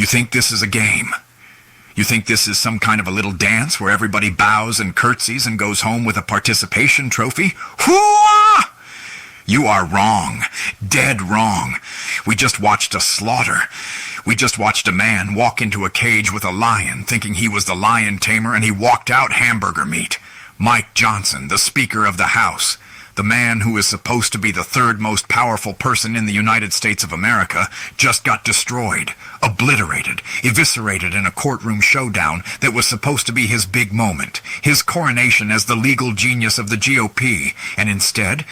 think this is a game? You think this is some kind of a little dance where everybody bows and curtsies and goes home with a participation trophy? Hoo-ah! You are wrong. Dead wrong. We just watched a slaughter. We just watched a man walk into a cage with a lion, thinking he was the lion tamer, and he walked out hamburger meat. Mike Johnson, the Speaker of the House, the man who is supposed to be the third most powerful person in the United States of America, just got destroyed, obliterated, eviscerated in a courtroom showdown that was supposed to be his big moment, his coronation as the legal genius of the GOP. And instead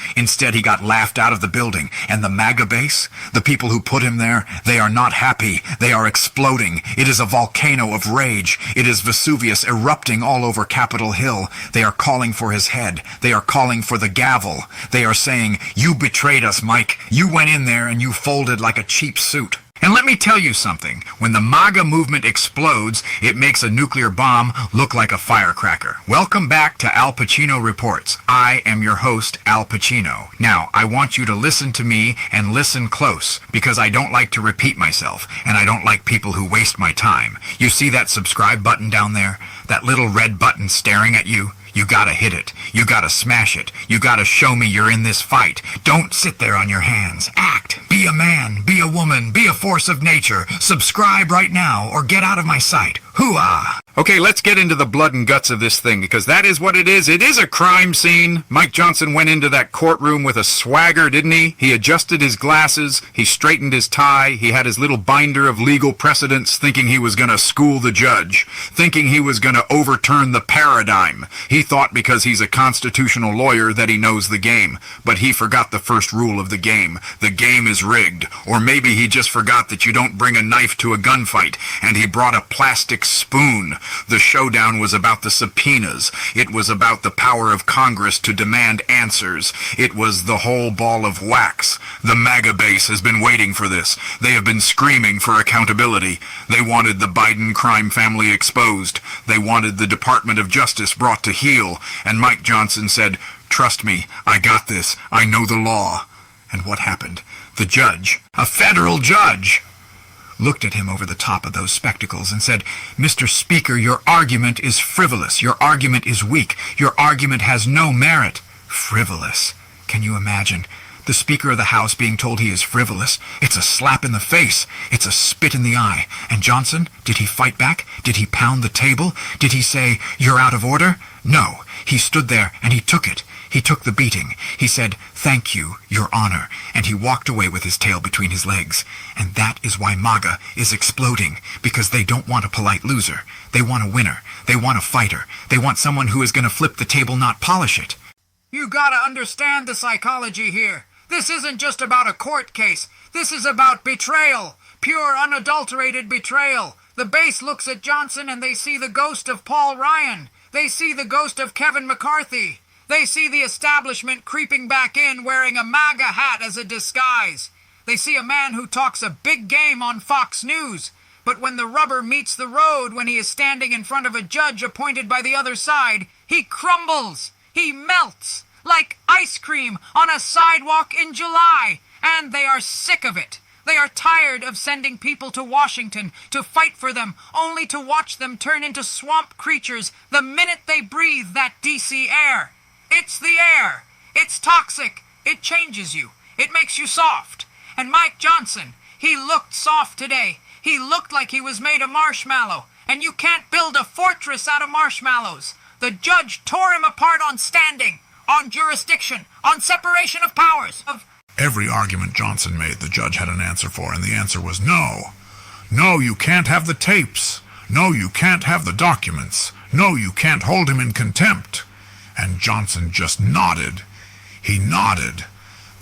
he got laughed out of the building. And the MAGA base, the people who put him there, they are not happy. They are exploding. It is a volcano of rage. It is Vesuvius erupting all over Capitol Hill. They are calling for his head. They are calling for the gavel. They are saying, "You betrayed us, Mike. You went in there and you folded like a cheap suit." And let me tell you something. When the MAGA movement explodes, it makes a nuclear bomb look like a firecracker. Welcome back to Al Pacino Reports. I am your host, Al Pacino. Now, I want you to listen to me and listen close, because I don't like to repeat myself, and I don't like people who waste my time. You see that subscribe button down there? That little red button staring at you? You gotta hit it. You gotta smash it. You gotta show me you're in this fight. Don't sit there on your hands. Act. Be a man. Be a woman. Be a force of nature. Subscribe right now or get out of my sight. Hoo-ah! Okay, let's get into the blood and guts of this thing, because that is what it is. It is a crime scene. Mike Johnson went into that courtroom with a swagger, didn't he? He adjusted his glasses. He straightened his tie. He had his little binder of legal precedents, thinking he was going to school the judge, thinking he was going to overturn the paradigm. He thought because he's a constitutional lawyer that he knows the game, but he forgot the first rule of the game. The game is rigged. Or maybe he just forgot that you don't bring a knife to a gunfight, and he brought a plastic spoon. The showdown was about the subpoenas. It was about the power of Congress to demand answers. It was the whole ball of wax. The MAGA base has been waiting for this. They have been screaming for accountability. They wanted the Biden crime family exposed. They wanted the Department of Justice brought to heel. And Mike Johnson said, "Trust me, I got this. I know the law." And what happened? The judge, a federal judge, looked at him over the top of those spectacles and said, "Mr. Speaker, your argument is frivolous. Your argument is weak. Your argument has no merit." Frivolous. Can you imagine? The Speaker of the House being told he is frivolous. It's a slap in the face. It's a spit in the eye. And Johnson, did he fight back? Did he pound the table? Did he say, "You're out of order"? No. He stood there and he took it. He took the beating. He said, "Thank you, Your Honor," and he walked away with his tail between his legs. And that is why MAGA is exploding, because they don't want a polite loser. They want a winner. They want a fighter. They want someone who is going to flip the table, not polish it. You gotta understand the psychology here. This isn't just about a court case. This is about betrayal. Pure, unadulterated betrayal. The base looks at Johnson and they see the ghost of Paul Ryan. They see the ghost of Kevin McCarthy. They see the establishment creeping back in wearing a MAGA hat as a disguise. They see a man who talks a big game on Fox News, but when the rubber meets the road, when he is standing in front of a judge appointed by the other side, he crumbles. He melts like ice cream on a sidewalk in July, and they are sick of it. They are tired of sending people to Washington to fight for them, only to watch them turn into swamp creatures the minute they breathe that D.C. air. It's the air. It's toxic. It changes you. It makes you soft. And Mike Johnson, he looked soft today. He looked like he was made of marshmallow. And you can't build a fortress out of marshmallows. The judge tore him apart on standing, on jurisdiction, on separation of powers. Every argument Johnson made, the judge had an answer for, and the answer was no. No, you can't have the tapes. No, you can't have the documents. No, you can't hold him in contempt. And Johnson just nodded. He nodded.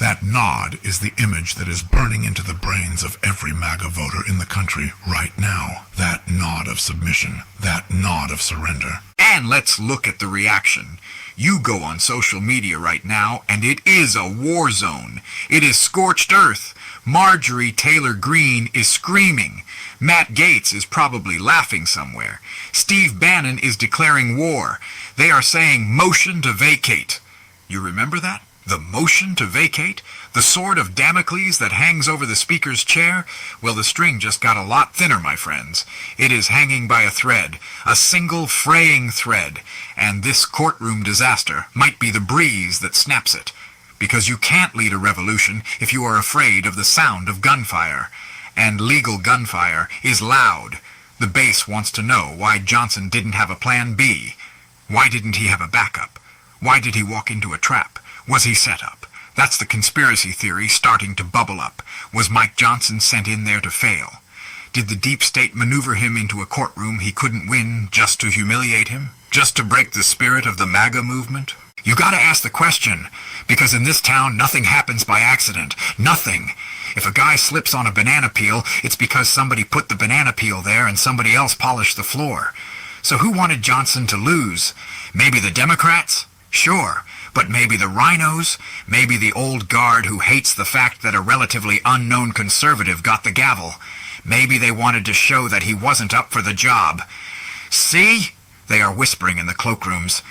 That nod is the image that is burning into the brains of every MAGA voter in the country right now. That nod of submission. That nod of surrender. And let's look at the reaction. You go on social media right now, and it is a war zone. It is scorched earth. Marjorie Taylor Greene is screaming. Matt Gaetz is probably laughing somewhere. Steve Bannon is declaring war. They are saying motion to vacate. You remember that? The motion to vacate? The sword of Damocles that hangs over the speaker's chair? Well, the string just got a lot thinner, my friends. It is hanging by a thread, a single fraying thread, and this courtroom disaster might be the breeze that snaps it. Because you can't lead a revolution if you are afraid of the sound of gunfire. And legal gunfire is loud. The base wants to know why Johnson didn't have a plan B. Why didn't he have a backup? Why did he walk into a trap? Was he set up? That's the conspiracy theory starting to bubble up. Was Mike Johnson sent in there to fail? Did the deep state maneuver him into a courtroom he couldn't win just to humiliate him? Just to break the spirit of the MAGA movement? You gotta ask the question, because in this town nothing happens by accident. Nothing. If a guy slips on a banana peel, it's because somebody put the banana peel there and somebody else polished the floor. So who wanted Johnson to lose? Maybe the Democrats? Sure. But maybe the rhinos, maybe the old guard who hates the fact that a relatively unknown conservative got the gavel. Maybe they wanted to show that he wasn't up for the job. See? They are whispering in the cloakrooms.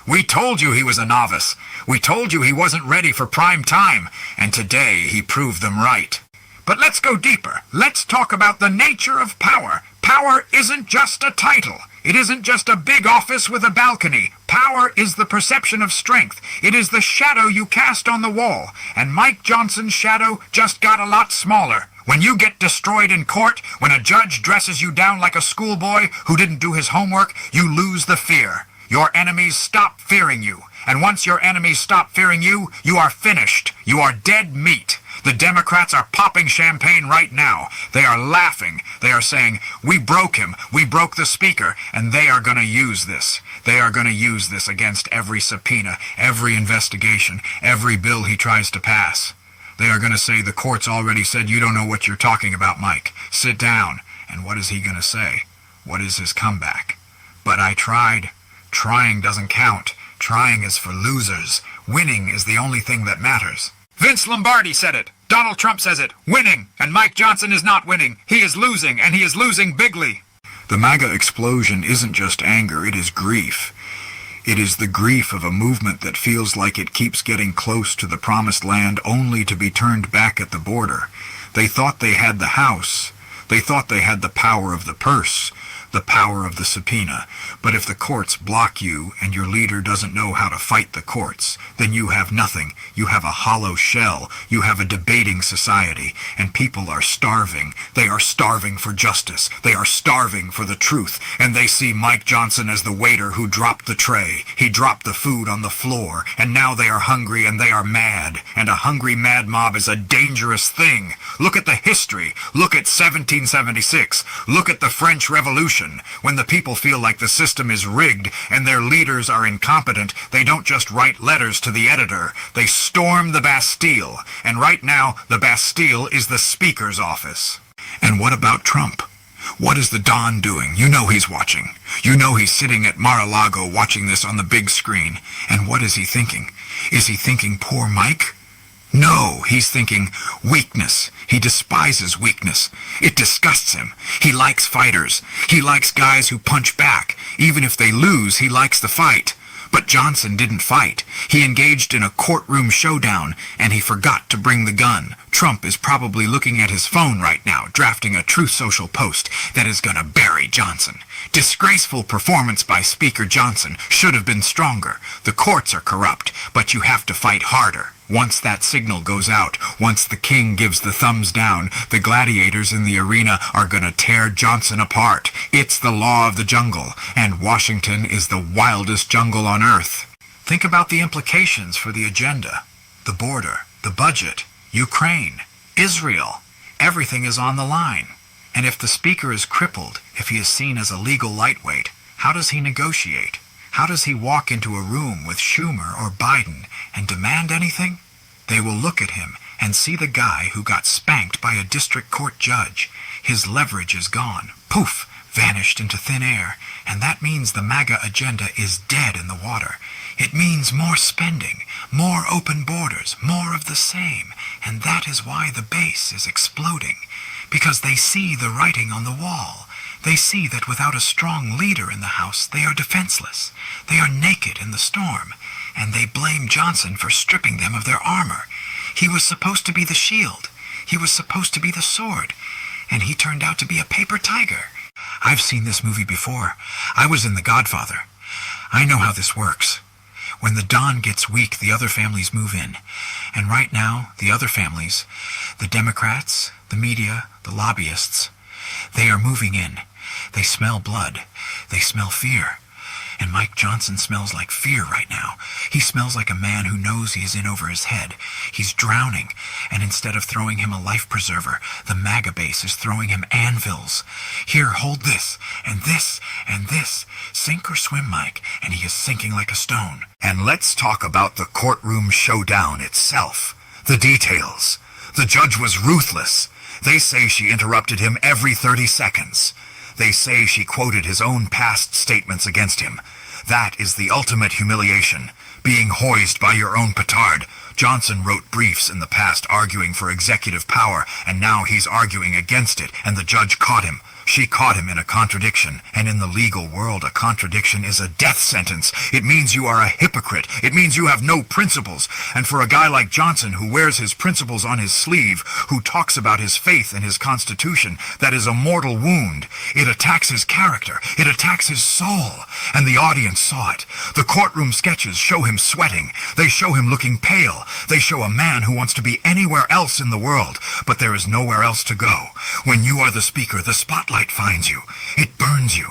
We told you he was a novice. We told you he wasn't ready for prime time. And today he proved them right. But let's go deeper. Let's talk about the nature of power. Power isn't just a title. It isn't just a big office with a balcony. Power is the perception of strength. It is the shadow you cast on the wall. And Mike Johnson's shadow just got a lot smaller. When you get destroyed in court, when a judge dresses you down like a schoolboy who didn't do his homework, you lose the fear. Your enemies stop fearing you. And once your enemies stop fearing you, you are finished. You are dead meat. The Democrats are popping champagne right now. They are laughing. They are saying, we broke him. We broke the speaker. And they are going to use this. They are going to use this against every subpoena, every investigation, every bill he tries to pass. They are going to say the court's already said you don't know what you're talking about, Mike. Sit down. And what is he going to say? What is his comeback? But I tried. Trying doesn't count. Trying is for losers. Winning is the only thing that matters. Vince Lombardi said it. Donald Trump says it. Winning. And Mike Johnson is not winning. He is losing, and he is losing bigly. The MAGA explosion isn't just anger, it is grief. It is the grief of a movement that feels like it keeps getting close to the promised land only to be turned back at the border. They thought they had the House. They thought they had the power of the purse, the power of the subpoena. But if the courts block you and your leader doesn't know how to fight the courts, then you have nothing. You have a hollow shell. You have a debating society. And people are starving. They are starving for justice. They are starving for the truth. And they see Mike Johnson as the waiter who dropped the tray. He dropped the food on the floor. And now they are hungry and they are mad. And a hungry mad mob is a dangerous thing. Look at the history. Look at 1776. Look at the French Revolution. When the people feel like the system is rigged and their leaders are incompetent, they don't just write letters to the editor. They storm the Bastille. And right now, the Bastille is the Speaker's office. And what about Trump? What is the Don doing? You know he's watching. You know he's sitting at Mar-a-Lago watching this on the big screen. And what is he thinking? Is he thinking poor Mike? No, he's thinking weakness. He despises weakness. It disgusts him. He likes fighters. He likes guys who punch back. Even if they lose, he likes the fight. But Johnson didn't fight. He engaged in a courtroom showdown, and he forgot to bring the gun. Trump is probably looking at his phone right now, drafting a Truth Social post that is gonna bury Johnson. Disgraceful performance by Speaker Johnson. Should have been stronger. The courts are corrupt, but you have to fight harder. Once that signal goes out, once the king gives the thumbs down, the gladiators in the arena are gonna tear Johnson apart. It's the law of the jungle, and Washington is the wildest jungle on earth. Think about the implications for the agenda, the border, the budget, Ukraine, Israel. Everything is on the line. And if the speaker is crippled, if he is seen as a legal lightweight, how does he negotiate? How does he walk into a room with Schumer or Biden and demand anything? They will look at him and see the guy who got spanked by a district court judge. His leverage is gone. Poof! Vanished into thin air. And that means the MAGA agenda is dead in the water. It means more spending, more open borders, more of the same. And that is why the base is exploding. Because they see the writing on the wall. They see that without a strong leader in the House, they are defenseless. They are naked in the storm. and they blame Johnson for stripping them of their armor. He was supposed to be the shield. He was supposed to be the sword, and he turned out to be a paper tiger. I've seen this movie before. I was in The Godfather. I know how this works. When the Don gets weak, the other families move in. And right now, the other families, the Democrats, the media, the lobbyists, they are moving in. They smell blood. They smell fear. And Mike Johnson smells like fear right now. He smells like a man who knows he is in over his head. He's drowning, and instead of throwing him a life preserver, the MAGA base is throwing him anvils. Here, hold this, and this, and this. Sink or swim, Mike, and he is sinking like a stone. And let's talk about the courtroom showdown itself. The details. The judge was ruthless. They say she interrupted him every 30 seconds. They say she quoted his own past statements against him. That is the ultimate humiliation, being hoised by your own petard. Johnson wrote briefs in the past arguing for executive power, and now he's arguing against it, and the judge caught him. She caught him in a contradiction, and in the legal world, a contradiction is a death sentence. It means you are a hypocrite. It means you have no principles. And for a guy like Johnson, who wears his principles on his sleeve, who talks about his faith and his constitution, that is a mortal wound. It attacks his character. It attacks his soul. And the audience saw it. The courtroom sketches show him sweating. They show him looking pale. They show a man who wants to be anywhere else in the world, but there is nowhere else to go. When you are the speaker, the spotlight finds you. It burns you.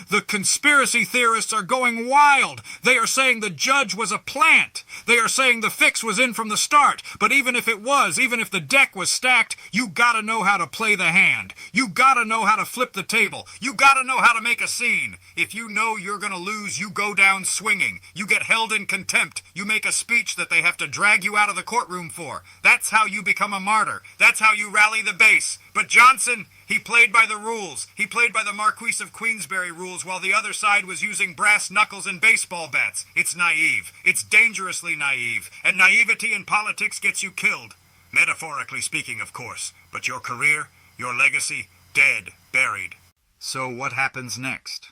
The conspiracy theorists are going wild. They are saying the judge was a plant. They are saying the fix was in from the start. But even if it was, even if the deck was stacked, you gotta know how to play the hand. You gotta know how to flip the table. You gotta know how to make a scene. If you know you're gonna lose, you go down swinging. You get held in contempt. You make a speech that they have to drag you out of the courtroom for. That's how you become a martyr. That's how you rally the base. But Johnson, he played by the rules. He played by the Marquis of Queensberry rules while the other side was using brass knuckles and baseball bats. It's naive. It's dangerously naive. And naivety in politics gets you killed. Metaphorically speaking, of course. But your career, your legacy, dead, buried. So what happens next?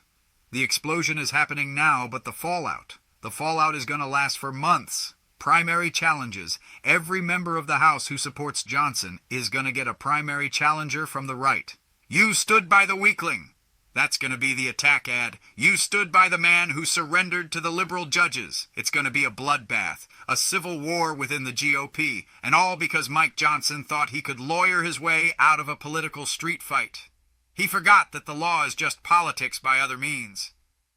The explosion is happening now, but the fallout is going to last for months. Primary challenges. Every member of the House who supports Johnson is going to get a primary challenger from the right. You stood by the weakling. That's going to be the attack ad. You stood by the man who surrendered to the liberal judges. It's going to be a bloodbath, a civil war within the GOP, and all because Mike Johnson thought he could lawyer his way out of a political street fight. He forgot that the law is just politics by other means.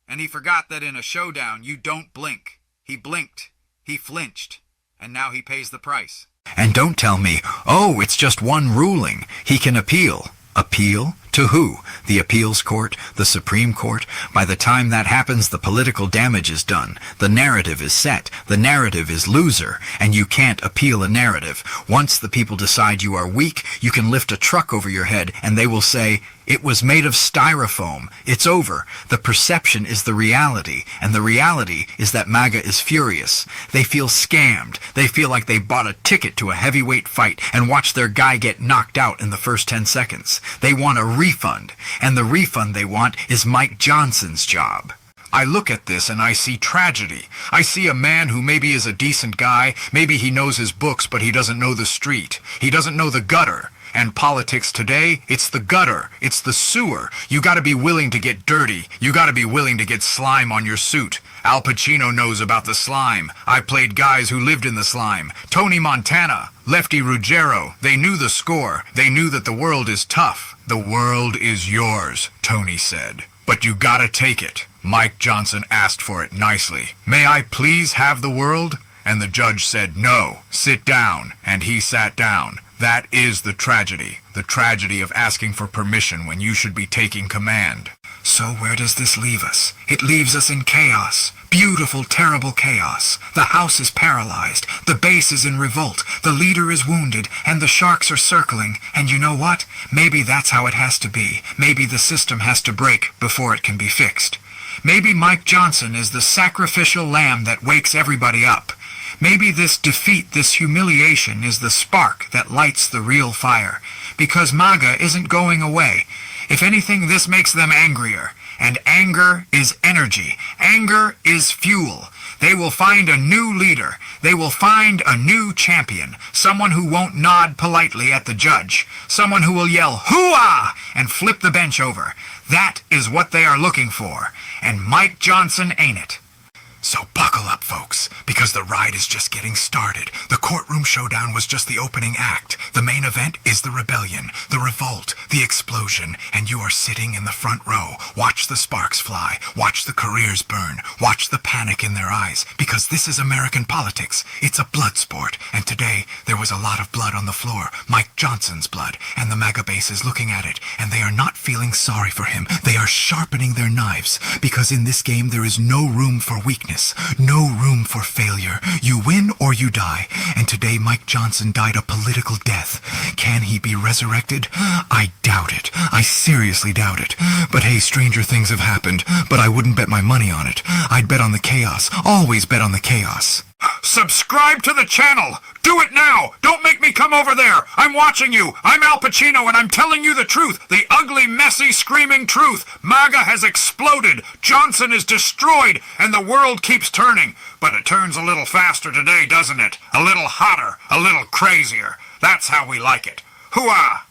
And he forgot that in a showdown you don't blink. He blinked. He flinched, and now he pays the price. And don't tell me, oh, it's just one ruling. He can appeal. Appeal? To who? The appeals court? The Supreme Court? By the time that happens, the political damage is done. The narrative is set. The narrative is loser, and you can't appeal a narrative. Once the people decide you are weak, you can lift a truck over your head, and they will say, it was made of styrofoam. It's over. The perception is the reality, and the reality is that MAGA is furious. They feel scammed. They feel like they bought a ticket to a heavyweight fight and watched their guy get knocked out in the first 10 seconds. They want a refund, and the refund they want is Mike Johnson's job. I look at this and I see tragedy. I see a man who maybe is a decent guy, maybe he knows his books, but he doesn't know the street. He doesn't know the gutter. And politics today, it's the gutter. It's the sewer. You gotta be willing to get dirty. You gotta be willing to get slime on your suit. Al Pacino knows about the slime. I played guys who lived in the slime. Tony Montana, Lefty Ruggiero, they knew the score. They knew that the world is tough. The world is yours, Tony said. But you gotta take it. Mike Johnson asked for it nicely. May I please have the world? And the judge said, no, sit down. And he sat down. That is the tragedy of asking for permission when you should be taking command. So where does this leave us? It leaves us in chaos. Beautiful, terrible chaos. The House is paralyzed. The base is in revolt. The leader is wounded, and the sharks are circling. And you know what? Maybe that's how it has to be. Maybe the system has to break before it can be fixed. Maybe Mike Johnson is the sacrificial lamb that wakes everybody up. Maybe this defeat, this humiliation, is the spark that lights the real fire. Because MAGA isn't going away. If anything, this makes them angrier. And anger is energy. Anger is fuel. They will find a new leader. They will find a new champion. Someone who won't nod politely at the judge. Someone who will yell, "Hoo-ah!" and flip the bench over. That is what they are looking for. And Mike Johnson ain't it. So buckle up, folks, because the ride is just getting started. The Courtroom Showdown was just the opening act. The main event is the rebellion, the revolt, the explosion, and you are sitting in the front row. Watch the sparks fly. Watch the careers burn. Watch the panic in their eyes, because this is American politics. It's a blood sport, and today there was a lot of blood on the floor. Mike Johnson's blood, and the MAGA base is looking at it, and they are not feeling sorry for him. They are sharpening their knives, because in this game there is no room for weakness. No room for failure. You win or you die. And today Mike Johnson died a political death. Can he be resurrected? I doubt it. I seriously doubt it. But hey, stranger things have happened. But I wouldn't bet my money on it. I'd bet on the chaos. Always bet on the chaos. Subscribe to the channel! Do it now! Don't make me come over there! I'm watching you! I'm Al Pacino and I'm telling you the truth! The ugly, messy, screaming truth! MAGA has exploded! Johnson is destroyed! And the world keeps turning! But it turns a little faster today, doesn't it? A little hotter, a little crazier. That's how we like it. Hoo-ah!